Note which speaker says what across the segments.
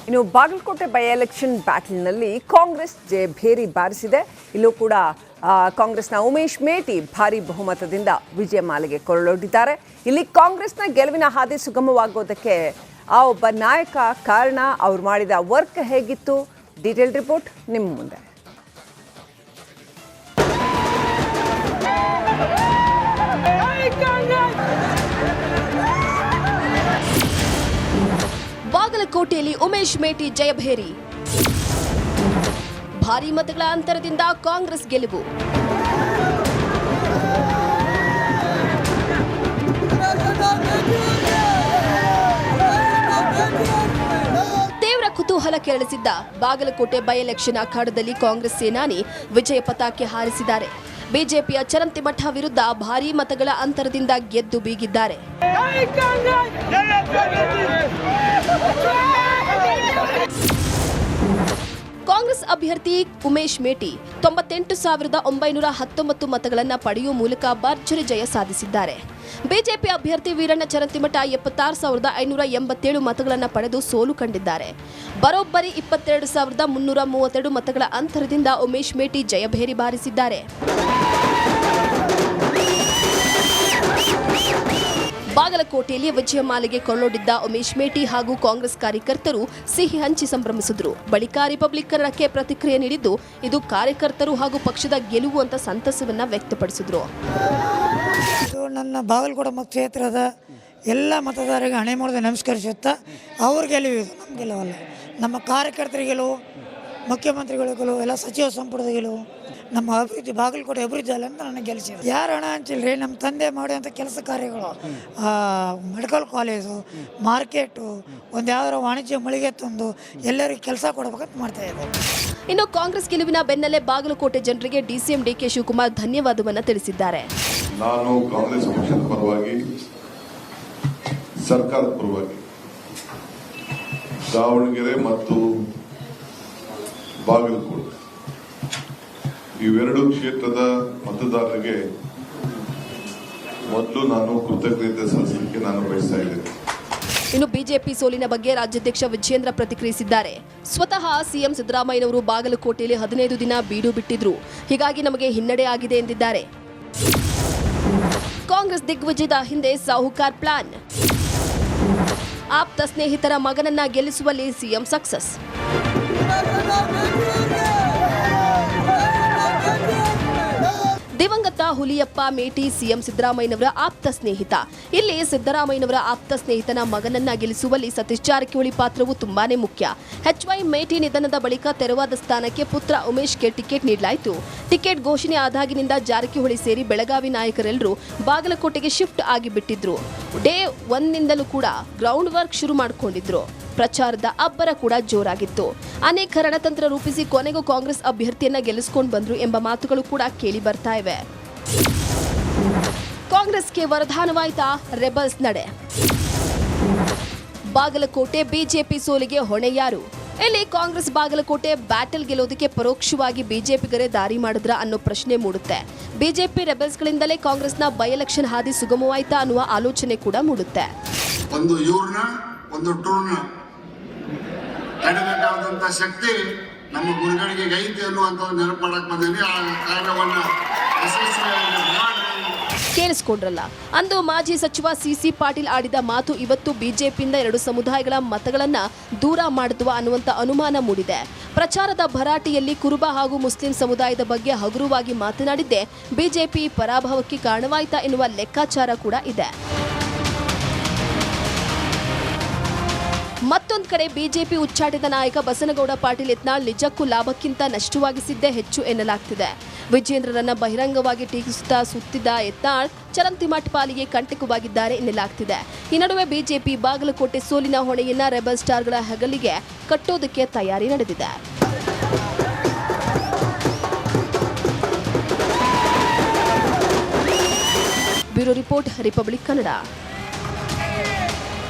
Speaker 1: ಇನ್ನು Bagalkot by election ಬ್ಯಾಟಲ್ನಲ್ಲಿ Congress ಭೇರಿ ಬಾರಿಸಿದೆ. ಇಲ್ಲೂ ಕೂಡ ಕಾಂಗ್ರೆಸ್ನ ಉಮೇಶ್ ಮೇಟಿ ಭಾರಿ ಬಹುಮತದಿಂದ ವಿಜಯ ಮಾಲೆಗೆ ಕೊರಳೊಡ್ಡಿದ್ದಾರೆ. ಇಲ್ಲಿ ಕಾಂಗ್ರೆಸ್ನ ಗೆಲುವಿನ ಹಾದಿ ಸುಗಮವಾಗೋದಕ್ಕೆ ಆ ಒಬ್ಬ ನಾಯಕ ಕಾರಣ. ಅವ್ರು ಮಾಡಿದ ವರ್ಕ್ ಹೇಗಿತ್ತು? ಡೀಟೇಲ್ ರಿಪೋರ್ಟ್ ನಿಮ್ಮ ಮುಂದೆ.
Speaker 2: ಬಾಗಲಕೋಟೆಯಲ್ಲಿ ಉಮೇಶ್ ಮೇಟಿ ಜಯಭೇರಿ. ಭಾರಿ ಮತಗಳ ಅಂತರದಿಂದ ಕಾಂಗ್ರೆಸ್ ಗೆಲುವು. ತೀವ್ರ ಕುತೂಹಲ ಕೆರಳಿಸಿದ್ದ ಬಾಗಲಕೋಟೆ ಬೈ ಎಲೆಕ್ಷನ್ ಅಖಾಡದಲ್ಲಿ ಕಾಂಗ್ರೆಸ್ ಸೇನಾನಿ ವಿಜಯ ಪತಾಕೆ ಹಾರಿಸಿದ್ದಾರೆ. ಬಿಜೆಪಿಯ ಚರಂತಿಮಠ ವಿರುದ್ಧ ಭಾರೀ ಮತಗಳ ಅಂತರದಿಂದ ಗೆದ್ದು ಬೀಗಿದ್ದಾರೆ. ಕಾಂಗ್ರೆಸ್ ಅಭ್ಯರ್ಥಿ ಉಮೇಶ್ ಮೇಟಿ 98,919 ಮತಗಳನ್ನು ಪಡೆಯುವ ಮೂಲಕ ಭರ್ಜರಿ ಜಯ ಸಾಧಿಸಿದ್ದಾರೆ. ಬಿಜೆಪಿ ಅಭ್ಯರ್ಥಿ ವೀರಣ್ಣ ಚರಂತಿಮಠ 76,587 ಮತಗಳನ್ನು ಪಡೆದು ಸೋಲು ಕಂಡಿದ್ದಾರೆ. ಬರೋಬ್ಬರಿ 22,332 ಮತಗಳ ಅಂತರದಿಂದ ಉಮೇಶ್ ಮೇಟಿ ಜಯಭೇರಿ ಬಾರಿಸಿದ್ದಾರೆ. ಬಾಗಲಕೋಟೆಯಲ್ಲಿ ವಿಜಯ ಮಾಲೆಗೆ ಕೊಳ್ಳೊಡ್ಡಿದ್ದ ಉಮೇಶ್ ಮೇಟಿ ಹಾಗೂ ಕಾಂಗ್ರೆಸ್ ಕಾರ್ಯಕರ್ತರು ಸಿಹಿ ಹಂಚಿ ಸಂಭ್ರಮಿಸಿದ್ರು. ಬಳಿಕ ರಿಪಬ್ಲಿಕನ್ನಕ್ಕೆ ಪ್ರತಿಕ್ರಿಯೆ ನೀಡಿದ್ದು, ಇದು ಕಾರ್ಯಕರ್ತರು ಹಾಗೂ ಪಕ್ಷದ ಗೆಲುವು ಅಂತ ಸಂತಸವನ್ನ ವ್ಯಕ್ತಪಡಿಸಿದ್ರು.
Speaker 3: ನನ್ನ ಬಾಗಲಕೋಟೆ ಕ್ಷೇತ್ರದ ಎಲ್ಲ ಮತದಾರರಿಗೆ ಹಣೆ ಮುರಿದು ನಮಸ್ಕರಿಸುತ್ತಾ ಅವ್ರ ಗೆಲುವು ಇದು, ನಮ್ಮ ಗೆಲುವಲ್ಲ. ನಮ್ಮ ಕಾರ್ಯಕರ್ತರ ಗೆಲುವು, ಮುಖ್ಯಮಂತ್ರಿಗಳ ಗೆಲುವು, ಎಲ್ಲ ಸಚಿವ ಸಂಪುಟದ ಗೆಲುವು, ನಮ್ಮ ಅಭಿವೃದ್ಧಿ ಬಾಗಲಕೋಟೆ ಅಭಿವೃದ್ಧಿ ಅಲ್ಲ ಅಂತ ನನಗೆ ಗೆಲ್ಲಿಸಿದೆ. ಯಾರು ಹಣ ಹಂಚಿಲ್ರಿ, ನಮ್ಮ ತಂದೆ ಮಾಡುವಂಥ ಕೆಲಸ ಕಾರ್ಯಗಳು, ಮೆಡಿಕಲ್ ಕಾಲೇಜು, ಮಾರ್ಕೆಟು, ಒಂದು ಯಾವ್ದಾರ ವಾಣಿಜ್ಯ ಮಳಿಗೆ ತಂದು ಎಲ್ಲರಿಗೂ ಕೆಲಸ ಕೊಡಬೇಕಂತ ಮಾಡ್ತಾ ಇದ್ದಾರೆ.
Speaker 2: ಇನ್ನು ಕಾಂಗ್ರೆಸ್ ಗೆಲುವಿನ ಬೆನ್ನಲ್ಲೇ ಬಾಗಲಕೋಟೆ ಜನರಿಗೆ ಡಿಸಿಎಂ ಡಿಕೆ ಶಿವಕುಮಾರ್ ಧನ್ಯವಾದವನ್ನ ತಿಳಿಸಿದ್ದಾರೆ.
Speaker 4: ನಾನು ಕಾಂಗ್ರೆಸ್ ಪಕ್ಷದ ಪರವಾಗಿ, ಸರ್ಕಾರದ ಪರವಾಗಿ ದಾವಣಗೆರೆ ಮತ್ತು ಬಾಗಲಕೋಟೆ ಇವೆರಡು ಕ್ಷೇತ್ರದ ಮತದಾರರಿಗೆ ಮೊದಲು ನಾನು ಕೃತಜ್ಞತೆ ಸಲ್ಲಿಸಲಿಕ್ಕೆ ನಾನು ಬಯಸ್ತಾ ಇದ್ದೇನೆ.
Speaker 2: ಇನ್ನು ಬಿಜೆಪಿ ಸೋಲಿನ ಬಗ್ಗೆ ರಾಜ್ಯಾಧ್ಯಕ್ಷ ವಿಜಯೇಂದ್ರ ಪ್ರತಿಕ್ರಿಯಿಸಿದ್ದಾರೆ. ಸ್ವತಃ ಸಿಎಂ ಸಿದ್ದರಾಮಯ್ಯನವರು ಬಾಗಲಕೋಟೆಯಲ್ಲಿ 15 ದಿನ ಬೀಡು ಬಿಟ್ಟಿದ್ರು, ಹೀಗಾಗಿ ನಮಗೆ ಹಿನ್ನಡೆ ಆಗಿದೆ ಎಂದಿದ್ದಾರೆ. ಕಾಂಗ್ರೆಸ್ ದಿಗ್ವಿಜಯದ ಹಿಂದೆ ಸಾಹುಕಾರ್ ಪ್ಲಾನ್. ಆಪ್ತ ಸ್ನೇಹಿತರ ಮಗನನ್ನ ಗೆಲ್ಲಿಸುವಲ್ಲಿ ಸಿಎಂ ಸಕ್ಸಸ್. ದಿವಂಗತ ಹುಲಿಯಪ್ಪ ಮೇಟಿ ಸಿಎಂ ಸಿದ್ದರಾಮಯ್ಯನವರ ಆಪ್ತ ಸ್ನೇಹಿತ. ಇಲ್ಲಿ ಸಿದ್ದರಾಮಯ್ಯನವರ ಆಪ್ತ ಸ್ನೇಹಿತನ ಮಗನನ್ನ ಗೆಲ್ಲಿಸುವಲ್ಲಿ ಸತೀಶ್ ಜಾರಕಿಹೊಳಿ ಪಾತ್ರವು ತುಂಬಾನೇ ಮುಖ್ಯ. HY ಮೇಟಿ ನಿಧನದ ಬಳಿಕ ತೆರವಾದ ಸ್ಥಾನಕ್ಕೆ ಪುತ್ರ ಉಮೇಶ್ಗೆ ಟಿಕೆಟ್ ನೀಡಲಾಯಿತು. ಟಿಕೆಟ್ ಘೋಷಣೆ ಆದಾಗಿನಿಂದ ಜಾರಕಿಹೊಳಿ ಸೇರಿ ಬೆಳಗಾವಿ ನಾಯಕರೆಲ್ಲರೂ ಬಾಗಲಕೋಟೆಗೆ ಶಿಫ್ಟ್ ಆಗಿಬಿಟ್ಟಿದ್ರು. ಡೇ 1ನಿಂದಲೂ ಕೂಡ ಗ್ರೌಂಡ್ ವರ್ಕ್ ಶುರು ಮಾಡಿಕೊಂಡಿದ್ರು. ಪ್ರಚಾರದ ಅಬ್ಬರ ಕೂಡ ಜೋರಾಗಿತ್ತು. ಅನೇಕ ರಣತಂತ್ರ ರೂಪಿಸಿ ಕೊನೆಗೂ ಕಾಂಗ್ರೆಸ್ ಅಭ್ಯರ್ಥಿಯನ್ನ ಗೆಲ್ಲಿಸಿಕೊಂಡು ಬಂದ್ರು ಎಂಬ ಮಾತುಗಳು ಕೂಡ ಕೇಳಿ ಬರ್ತಾ ಇವೆ. ಕಾಂಗ್ರೆಸ್ಗೆ ವರದಾನವಾಯ್ತಾ ರೆಬಲ್ಸ್ ನಡೆ? ಬಾಗಲಕೋಟೆ ಬಿಜೆಪಿ ಸೋಲಿಗೆ ಹೊಣೆ ಯಾರು? ಇಲ್ಲಿ ಕಾಂಗ್ರೆಸ್ ಬಾಗಲಕೋಟೆ ಬ್ಯಾಟಲ್ ಗೆಲ್ಲೋದಕ್ಕೆ ಪರೋಕ್ಷವಾಗಿ ಬಿಜೆಪಿಗರೇ ದಾರಿ ಮಾಡಿದ್ರ ಅನ್ನೋ ಪ್ರಶ್ನೆ ಮೂಡುತ್ತೆ. ಬಿಜೆಪಿ ರೆಬಲ್ಸ್ಗಳಿಂದಲೇ ಕಾಂಗ್ರೆಸ್ನ ಬೈ ಎಲೆಕ್ಷನ್ ಹಾದಿ ಸುಗಮವಾಯ್ತಾ ಅನ್ನುವ ಆಲೋಚನೆ ಕೂಡ ಮೂಡುತ್ತೆ.
Speaker 5: ಒಂದು ಟೂರ್ನ ತಡೆಬೇಕಾದಂತ ಶಕ್ತಿ ನಮ್ಮ ಗುರುಗಳಿಗೆ ಐತಿ ಅನ್ನುವಂತ ನೆನಪು ಮಾಡಕ್ ಬಂದೇನೆ. ಆ ಕಾರ್ಯವನ್ನ
Speaker 2: ಕೇಳಿಸ್ಕೊಂಡ್ರಲ್ಲ, ಅಂದು ಮಾಜಿ ಸಚಿವ ಸಿಸಿ ಪಾಟೀಲ್ ಆಡಿದ ಮಾತು ಇವತ್ತು ಬಿಜೆಪಿಯಿಂದ 2 ಸಮುದಾಯಗಳ ಮತಗಳನ್ನ ದೂರ ಮಾಡುತ್ತವ ಅನ್ನುವಂತ ಅನುಮಾನ ಮೂಡಿದೆ. ಪ್ರಚಾರದ ಭರಾಟೆಯಲ್ಲಿ ಕುರುಬ ಹಾಗೂ ಮುಸ್ಲಿಂ ಸಮುದಾಯದ ಬಗ್ಗೆ ಹಗುರವಾಗಿ ಮಾತನಾಡಿದ್ದೇ ಬಿಜೆಪಿ ಪರಾಭವಕ್ಕೆ ಕಾರಣವಾಯಿತಾ ಎನ್ನುವ ಲೆಕ್ಕಾಚಾರ ಕೂಡ ಇದೆ. ಮತ್ತೊಂದು ಕಡೆ ಬಿಜೆಪಿ ಉಚ್ಚಾಟಿತ ನಾಯಕ ಬಸನಗೌಡ ಪಾಟೀಲ್ ಯತ್ನಾಳ್ ನಿಜಕ್ಕೂ ಲಾಭಕ್ಕಿಂತ ನಷ್ಟವಾಗಿಸಿದ್ದೇ ಹೆಚ್ಚು ಎನ್ನಲಾಗ್ತಿದೆ. ವಿಜೇಂದ್ರರನ್ನ ಬಹಿರಂಗವಾಗಿ ಟೀಕಿಸುತ್ತಾ ಸುತ್ತಿದ್ದ ಯತ್ನಾಳ್ ಚರಂತಿಮಠ ಪಾಲಿಗೆ ಕಂಟಕವಾಗಿದ್ದಾರೆ ಎನ್ನಲಾಗ್ತಿದೆ. ಈ ನಡುವೆ ಬಿಜೆಪಿ ಬಾಗಲಕೋಟೆ ಸೋಲಿನ ಹೊಣೆಯನ್ನ ರೆಬಲ್ ಸ್ಟಾರ್ಗಳ ಹೆಗಲಿಗೆ ಕಟ್ಟೋದಕ್ಕೆ ತಯಾರಿ ನಡೆದಿದೆ. Bureau report, republic Kannada.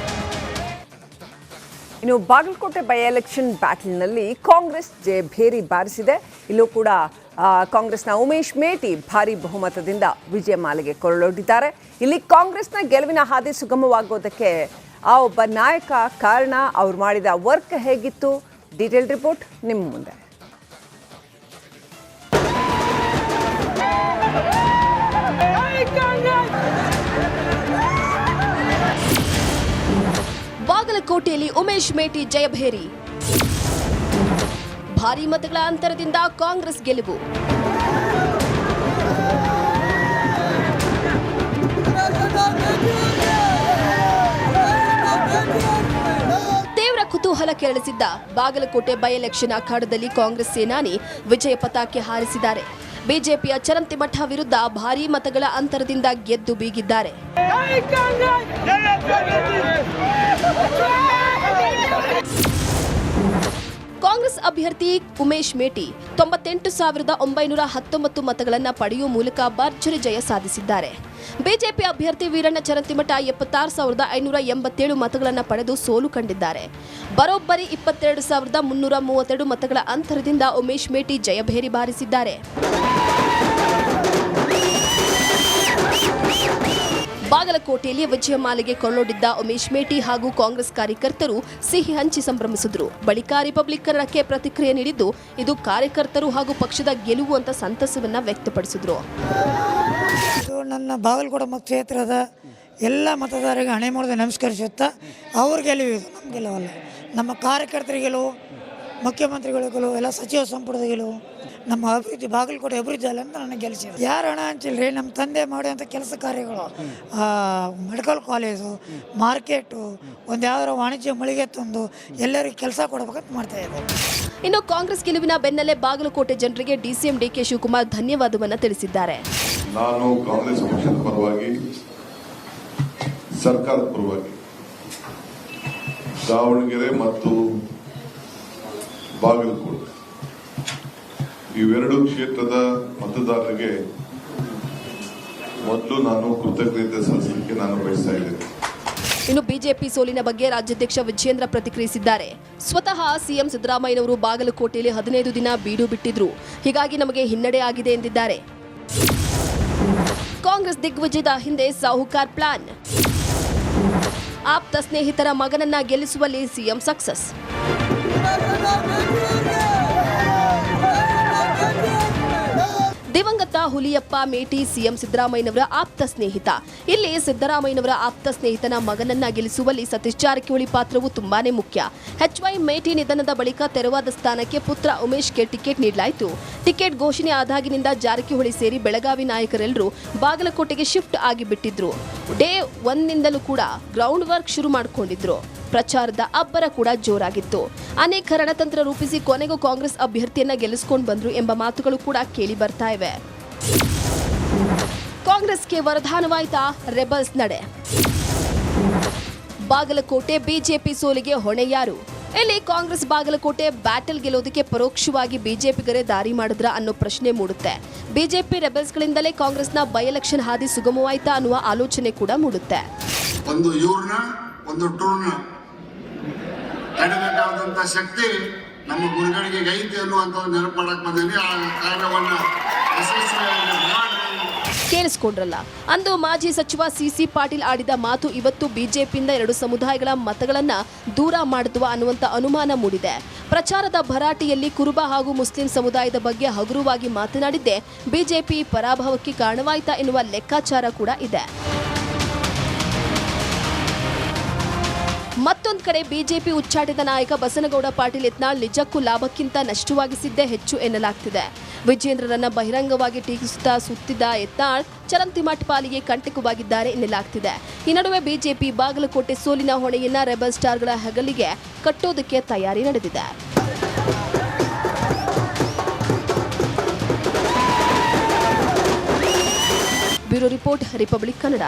Speaker 1: ಇನ್ನು ಬಾಗಲಕೋಟೆ ಬೈ ಎಲೆಕ್ಷನ್ ಬ್ಯಾಟಲ್ನಲ್ಲಿ ಕಾಂಗ್ರೆಸ್ ಭೇರಿ ಬಾರಿಸಿದೆ. ಇಲ್ಲೂ ಕೂಡ ಕಾಂಗ್ರೆಸ್ನ ಉಮೇಶ್ ಮೇಟಿ ಭಾರಿ ಬಹುಮತದಿಂದ ವಿಜಯ ಮಾಲೆಗೆ ಕೊರಳೊಡ್ಡಿದ್ದಾರೆ. ಇಲ್ಲಿ ಕಾಂಗ್ರೆಸ್ನ ಗೆಲುವಿನ ಹಾದಿ ಸುಗಮವಾಗೋದಕ್ಕೆ ಆ ಒಬ್ಬ ನಾಯಕ ಕಾರಣ, ಅವ್ರು ಮಾಡಿದ ವರ್ಕ್ ಹೇಗಿತ್ತು? ಡೀಟೇಲ್ ರಿಪೋರ್ಟ್ ನಿಮ್ಮ ಮುಂದೆ.
Speaker 2: ಬಾಗಲಕೋಟೆಯಲ್ಲಿ ಉಮೇಶ್ ಮೇಟಿ ಜಯಭೇರಿ, ಭಾರೀ ಮತಗಳ ಅಂತರದಿಂದ ಕಾಂಗ್ರೆಸ್ ಗೆಲುವು. ತೀವ್ರ ಕುತೂಹಲ ಕೆರಳಿಸಿದ್ದ ಬಾಗಲಕೋಟೆ ಬೈ ಎಲೆಕ್ಷನ್ ಅಖಾಡದಲ್ಲಿ ಕಾಂಗ್ರೆಸ್ ಸೇನಾನಿ ವಿಜಯ ಪತಾಕೆ ಹಾರಿಸಿದ್ದಾರೆ. ಬಿಜೆಪಿಯ ಚರಂತಿಮಠ ವಿರುದ್ಧ ಭಾರೀ ಮತಗಳ ಅಂತರದಿಂದ ಗೆದ್ದು ಬೀಗಿದ್ದಾರೆ. ಕಾಂಗ್ರೆಸ್ ಅಭ್ಯರ್ಥಿ ಉಮೇಶ್ ಮೇಟಿ 98,919 ಮತಗಳನ್ನು ಪಡೆಯುವ ಮೂಲಕ ಭರ್ಜರಿ ಜಯ ಸಾಧಿಸಿದ್ದಾರೆ. ಬಿಜೆಪಿ ಅಭ್ಯರ್ಥಿ ವೀರಣ್ಣ ಚರಂತಿಮಠ 76,587 ಮತಗಳನ್ನು ಪಡೆದು ಸೋಲು ಕಂಡಿದ್ದಾರೆ. ಬರೋಬ್ಬರಿ 22,332 ಮತಗಳ ಅಂತರದಿಂದ ಉಮೇಶ್ ಮೇಟಿ ಜಯಭೇರಿ ಬಾರಿಸಿದ್ದಾರೆ. ಬಾಗಲಕೋಟೆಯಲ್ಲಿ ವಿಜಯಮಾಲೆಗೆ ಕೊಳ್ಳೊಡ್ಡಿದ್ದ ಉಮೇಶ್ ಮೇಟಿ ಹಾಗೂ ಕಾಂಗ್ರೆಸ್ ಕಾರ್ಯಕರ್ತರು ಸಿಹಿ ಹಂಚಿ ಸಂಭ್ರಮಿಸಿದ್ರು. ಬಳಿಕ ರಿಪಬ್ಲಿಕನ್ನಕ್ಕೆ ಪ್ರತಿಕ್ರಿಯೆ ನೀಡಿದ್ದು, ಇದು ಕಾರ್ಯಕರ್ತರು ಹಾಗೂ ಪಕ್ಷದ ಗೆಲುವು ಅಂತ ಸಂತಸವನ್ನ ವ್ಯಕ್ತಪಡಿಸಿದ್ರು.
Speaker 3: ಇದು ನನ್ನ ಬಾಗಲಕೋಟೆ ಕ್ಷೇತ್ರದ ಎಲ್ಲ ಮತದಾರರಿಗೆ ಹಣೆ ಮುರಿದು ನಮಸ್ಕರಿಸುತ್ತಾ ಅವ್ರ ಗೆಲುವು ಇದು, ನಮ್ಮ ಗೆಲುವಲ್ಲ. ನಮ್ಮ ಕಾರ್ಯಕರ್ತರ ಗೆಲುವು, ಮುಖ್ಯಮಂತ್ರಿಗಳ ಗೆಲುವು, ಎಲ್ಲ ಸಚಿವ ಸಂಪುಟದ ಗೆಲುವು, ನಮ್ಮ ಅಭಿವೃದ್ಧಿ ಬಾಗಲಕೋಟೆ ಅಭಿವೃದ್ಧಿ ಅಲ್ಲ ಅಂತ ನನಗೆ ಗೆಲ್ಲಿಸಿದೆ. ಯಾರು ಹಣ ಹಂಚಿಲ್ರಿ, ನಮ್ಮ ತಂದೆ ಮಾಡುವಂಥ ಕೆಲಸ ಕಾರ್ಯಗಳು, ಮೆಡಿಕಲ್ ಕಾಲೇಜು, ಮಾರ್ಕೆಟು, ಒಂದು ಯಾವ್ದಾರ ವಾಣಿಜ್ಯ ಮಳಿಗೆ ತಂದು ಎಲ್ಲರಿಗೂ ಕೆಲಸ ಕೊಡಬೇಕಂತ ಮಾಡ್ತಾ ಇದ್ದಾರೆ.
Speaker 2: ಇನ್ನು ಕಾಂಗ್ರೆಸ್ ಗೆಲುವಿನ ಬೆನ್ನಲ್ಲೇ ಬಾಗಲಕೋಟೆ ಜನರಿಗೆ ಡಿಸಿಎಂ ಡಿಕೆ ಶಿವಕುಮಾರ್ ಧನ್ಯವಾದವನ್ನ ತಿಳಿಸಿದ್ದಾರೆ.
Speaker 4: ನಾನು ಕಾಂಗ್ರೆಸ್ ಪಕ್ಷದ ಪರವಾಗಿ, ಸರ್ಕಾರದ ಪರವಾಗಿ ದಾವಣಗೆರೆ ಮತ್ತು ಬಾಗಲಕೋಟೆ ಇವೆರಡು ಕ್ಷೇತ್ರದ ಮತದಾರರಿಗೆ ಮೊದಲು ನಾನು ಕೃತಜ್ಞತೆ ಸಲ್ಲಿಸಲಿಕ್ಕೆ ನಾನು ಬಯಸ್ತಾ ಇದ್ದೇನೆ.
Speaker 2: ಇನ್ನು ಬಿಜೆಪಿ ಸೋಲಿನ ಬಗ್ಗೆ ರಾಜ್ಯಾಧ್ಯಕ್ಷ ವಿಜಯೇಂದ್ರ ಪ್ರತಿಕ್ರಿಯಿಸಿದ್ದಾರೆ. ಸ್ವತಃ ಸಿಎಂ ಸಿದ್ದರಾಮಯ್ಯನವರು ಬಾಗಲಕೋಟೆಯಲ್ಲಿ 15 ದಿನ ಬೀಡು ಬಿಟ್ಟಿದ್ರು, ಹೀಗಾಗಿ ನಮಗೆ ಹಿನ್ನಡೆ ಆಗಿದೆ ಎಂದಿದ್ದಾರೆ. ಕಾಂಗ್ರೆಸ್ ದಿಗ್ವಿಜಯದ ಹಿಂದೆ ಸಾಹುಕಾರ್ ಪ್ಲಾನ್, ಆಪ್ತ ಸ್ನೇಹಿತರ ಮಗನನ್ನ ಗೆಲ್ಲಿಸುವಲ್ಲಿ ಸಿಎಂ ಸಕ್ಸಸ್. ದಿವಂಗತ ಹುಲಿಯಪ್ಪ ಮೇಟಿ ಸಿಎಂ ಸಿದ್ದರಾಮಯ್ಯನವರ ಆಪ್ತ ಸ್ನೇಹಿತ. ಇಲ್ಲಿ ಸಿದ್ದರಾಮಯ್ಯನವರ ಆಪ್ತ ಸ್ನೇಹಿತನ ಮಗನನ್ನ ಗೆಲ್ಲಿಸುವಲ್ಲಿ ಸತೀಶ್ ಜಾರಕಿಹೊಳಿ ಪಾತ್ರವು ತುಂಬಾನೇ ಮುಖ್ಯ. HY ಮೇಟಿ ನಿಧನದ ಬಳಿಕ ತೆರವಾದ ಸ್ಥಾನಕ್ಕೆ ಪುತ್ರ ಉಮೇಶ್ಗೆ ಟಿಕೆಟ್ ನೀಡಲಾಯಿತು. ಟಿಕೆಟ್ ಘೋಷಣೆ ಆದಾಗಿನಿಂದ ಜಾರಕಿಹೊಳಿ ಸೇರಿ ಬೆಳಗಾವಿ ನಾಯಕರೆಲ್ಲರೂ ಬಾಗಲಕೋಟೆಗೆ ಶಿಫ್ಟ್ ಆಗಿಬಿಟ್ಟಿದ್ರು. ಡೇ 1ನಿಂದಲೂ ಕೂಡ ಗ್ರೌಂಡ್ ವರ್ಕ್ ಶುರು ಮಾಡಿಕೊಂಡಿದ್ರು. ಪ್ರಚಾರದ ಅಬ್ಬರ ಕೂಡ ಜೋರಾಗಿತ್ತು. ಅನೇಕ ರಣತಂತ್ರ ರೂಪಿಸಿ ಕೊನೆಗೂ ಕಾಂಗ್ರೆಸ್ ಅಭ್ಯರ್ಥಿಯನ್ನ ಗೆಲ್ಲಿಸಿಕೊಂಡು ಬಂದ್ರು ಎಂಬ ಮಾತುಗಳು ಕೂಡ ಕೇಳಿ ಬರ್ತಾ ಇವೆ. ಕಾಂಗ್ರೆಸ್ಗೆ ವರದಾನವಾಯ್ತಾ ರೆಬಲ್ಸ್ ನಡೆ? ಬಾಗಲಕೋಟೆ ಬಿಜೆಪಿ ಸೋಲಿಗೆ ಹೊಣೆ ಯಾರು? ಇಲ್ಲಿ ಕಾಂಗ್ರೆಸ್ ಬಾಗಲಕೋಟೆ ಬ್ಯಾಟಲ್ ಗೆಲ್ಲೋದಕ್ಕೆ ಪರೋಕ್ಷವಾಗಿ ಬಿಜೆಪಿಗರೇ ದಾರಿ ಮಾಡಿದ್ರ ಅನ್ನೋ ಪ್ರಶ್ನೆ ಮೂಡುತ್ತೆ. ಬಿಜೆಪಿ ರೆಬಲ್ಸ್ಗಳಿಂದಲೇ ಕಾಂಗ್ರೆಸ್ನ ಬೈ ಎಲೆಕ್ಷನ್ ಹಾದಿ ಸುಗಮವಾಯ್ತಾ ಅನ್ನುವ ಆಲೋಚನೆ ಕೂಡ ಮೂಡುತ್ತೆ.
Speaker 5: ಒಂದು ಇವ್ರನ್ನ ಒಂದು ಟೂರ್ನ ತಡೆಬೇಕಾದಂತ ಶಕ್ತಿ ನಮ್ಮ ಗುರುಗಳಿಗೆ ಐತಿ ಅನ್ನುವಂತ ನೆನಪು ಮಾಡಕ್ ಬಂದೇನೆ. ಆ ಕಾರ್ಯವನ್ನ ಯಶಸ್ವಿಯಾಗಿ ಮಾಡಿ
Speaker 2: ಕೇಳಿಸ್ಕೊಂಡ್ರಲ್ಲ, ಅಂದು ಮಾಜಿ ಸಚಿವ ಸಿಸಿ ಪಾಟೀಲ್ ಆಡಿದ ಮಾತು ಇವತ್ತು ಬಿಜೆಪಿಯಿಂದ 2 ಸಮುದಾಯಗಳ ಮತಗಳನ್ನ ದೂರ ಮಾಡಿದ್ವ ಅನ್ನುವಂತ ಅನುಮಾನ ಮೂಡಿದೆ. ಪ್ರಚಾರದ ಭರಾಟೆಯಲ್ಲಿ ಕುರುಬ ಹಾಗೂ ಮುಸ್ಲಿಂ ಸಮುದಾಯದ ಬಗ್ಗೆ ಹಗುರವಾಗಿ ಮಾತನಾಡಿದ್ದೆ ಬಿಜೆಪಿ ಪರಾಭವಕ್ಕೆ ಕಾರಣವಾಯ್ತಾ ಎನ್ನುವ ಲೆಕ್ಕಾಚಾರ ಕೂಡ ಇದೆ. ಮತ್ತೊಂದು ಕಡೆ ಬಿಜೆಪಿ ಉಚ್ಚಾಟಿತ ನಾಯಕ ಬಸನಗೌಡ ಪಾಟೀಲ್ ಯತ್ನಾಳ್ ನಿಜಕ್ಕೂ ಲಾಭಕ್ಕಿಂತ ನಷ್ಟವಾಗಿಸಿದ್ದೇ ಹೆಚ್ಚು ಎನ್ನಲಾಗ್ತಿದೆ. ವಿಜೇಂದ್ರರನ್ನ ಬಹಿರಂಗವಾಗಿ ಟೀಕಿಸುತ್ತಾ ಸುತ್ತಿದ್ದ ಯತ್ನಾಳ್ ಚರಂತಿಮಠ್ ಪಾಲಿಗೆ ಕಂಟಕವಾಗಿದ್ದಾರೆ ಎನ್ನಲಾಗ್ತಿದೆ. ಈ ನಡುವೆ ಬಿಜೆಪಿ ಬಾಗಲಕೋಟೆ ಸೋಲಿನ ಹೊಣೆಯನ್ನ ರೆಬಲ್ ಸ್ಟಾರ್ಗಳ ಹೆಗಲಿಗೆ ಕಟ್ಟೋದಕ್ಕೆ ತಯಾರಿ ನಡೆದಿದೆ. Bureau report, republic Kannada.